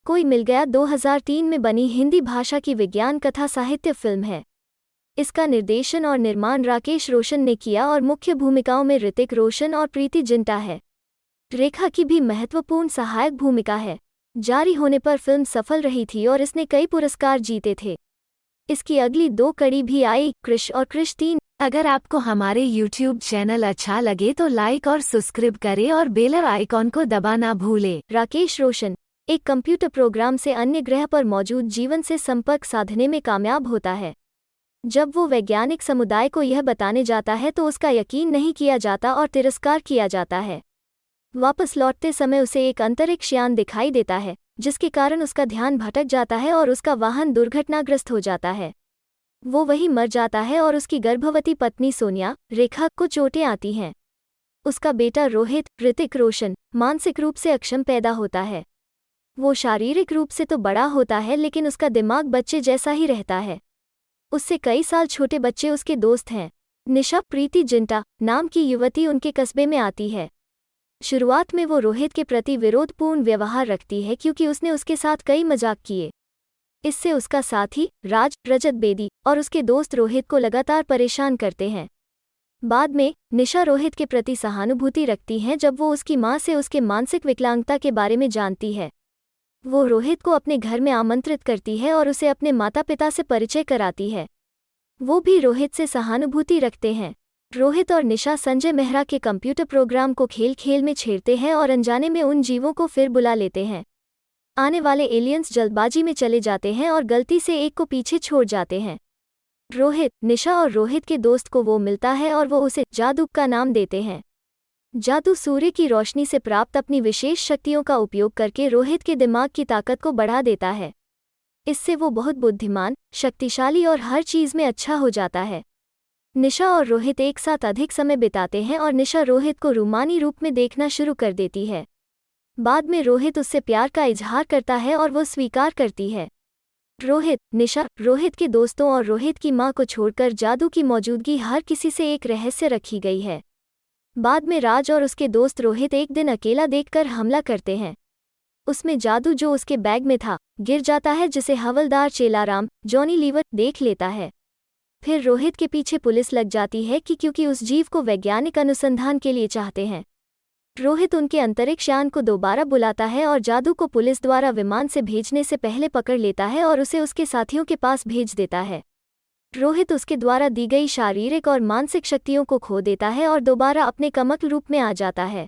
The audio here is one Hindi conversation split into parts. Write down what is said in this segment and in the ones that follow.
कोई मिल गया 2003 में बनी हिंदी भाषा की विज्ञान कथा साहित्य फिल्म है। इसका निर्देशन और निर्माण राकेश रोशन ने किया और मुख्य भूमिकाओं में ऋतिक रोशन और प्रीति जिंटा है। रेखा की भी महत्वपूर्ण सहायक भूमिका है। जारी होने पर फिल्म सफल रही थी और इसने कई पुरस्कार जीते थे। इसकी अगली 2 कड़ी भी आई, कृष और कृष 3। अगर आपको हमारे YouTube चैनल अच्छा लगे तो लाइक और सब्सक्राइब करें और बेल आइकॉन को दबाना भूलें। राकेश रोशन एक कंप्यूटर प्रोग्राम से अन्य ग्रह पर मौजूद जीवन से संपर्क साधने में कामयाब होता है। जब वो वैज्ञानिक समुदाय को यह बताने जाता है तो उसका यकीन नहीं किया जाता और तिरस्कार किया जाता है। वापस लौटते समय उसे एक अंतरिक्ष यान दिखाई देता है, जिसके कारण उसका ध्यान भटक जाता है और उसका वाहन दुर्घटनाग्रस्त हो जाता है। वो वहीं मर जाता है और उसकी गर्भवती पत्नी सोनिया, रेखा को चोटें आती हैं। उसका बेटा रोहित, ऋतिक रोशन, मानसिक रूप से अक्षम पैदा होता है। वो शारीरिक रूप से तो बड़ा होता है लेकिन उसका दिमाग बच्चे जैसा ही रहता है। उससे कई साल छोटे बच्चे उसके दोस्त हैं। निशा, प्रीति जिंटा नाम की युवती उनके कस्बे में आती है। शुरुआत में वो रोहित के प्रति विरोधपूर्ण व्यवहार रखती है क्योंकि उसने उसके साथ कई मजाक किए। इससे उसका साथी राज, रजत बेदी और उसके दोस्त रोहित को लगातार परेशान करते हैं। बाद में निशा रोहित के प्रति सहानुभूति रखती हैं जब वो उसकी मां से उसके मानसिक विकलांगता के बारे में जानती है। वो रोहित को अपने घर में आमंत्रित करती है और उसे अपने माता पिता से परिचय कराती है। वो भी रोहित से सहानुभूति रखते हैं। रोहित और निशा संजय मेहरा के कंप्यूटर प्रोग्राम को खेल खेल में छेड़ते हैं और अनजाने में उन जीवों को फिर बुला लेते हैं। आने वाले एलियंस जल्दबाजी में चले जाते हैं और गलती से एक को पीछे छोड़ जाते हैं। रोहित, निशा और रोहित के दोस्त को वो मिलता है और वो उसे जादू का नाम देते हैं। जादू सूर्य की रोशनी से प्राप्त अपनी विशेष शक्तियों का उपयोग करके रोहित के दिमाग की ताकत को बढ़ा देता है। इससे वो बहुत बुद्धिमान, शक्तिशाली और हर चीज़ में अच्छा हो जाता है। निशा और रोहित एक साथ अधिक समय बिताते हैं और निशा रोहित को रूमानी रूप में देखना शुरू कर देती है। बाद में रोहित उससे प्यार का इजहार करता है और वो स्वीकार करती है। रोहित, निशा, रोहित के दोस्तों और रोहित की मां को छोड़कर जादू की मौजूदगी हर किसी से एक रहस्य रखी गई है। बाद में राज और उसके दोस्त रोहित एक दिन अकेला देखकर हमला करते हैं। उसमें जादू जो उसके बैग में था गिर जाता है, जिसे हवलदार चेलाराम, जॉनी लीवर देख लेता है। फिर रोहित के पीछे पुलिस लग जाती है क्योंकि उस जीव को वैज्ञानिक अनुसंधान के लिए चाहते हैं। रोहित उनके अंतरिक्ष यान को दोबारा बुलाता है और जादू को पुलिस द्वारा विमान से भेजने से पहले पकड़ लेता है और उसे उसके साथियों के पास भेज देता है। रोहित उसके द्वारा दी गई शारीरिक और मानसिक शक्तियों को खो देता है और दोबारा अपने कमकल रूप में आ जाता है,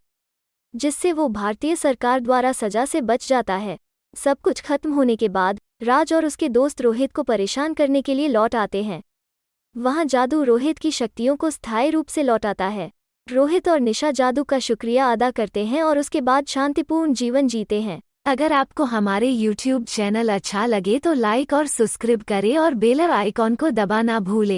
जिससे वो भारतीय सरकार द्वारा सजा से बच जाता है। सब कुछ खत्म होने के बाद राज और उसके दोस्त रोहित को परेशान करने के लिए लौट आते हैं। वहां जादू रोहित की शक्तियों को स्थायी रूप से लौटाता है। रोहित और निशा जादू का शुक्रिया अदा करते हैं और उसके बाद शांतिपूर्ण जीवन जीते हैं। अगर आपको हमारे YouTube चैनल अच्छा लगे तो लाइक और सब्सक्राइब करें और बेल आइकॉन को दबाना भूलें।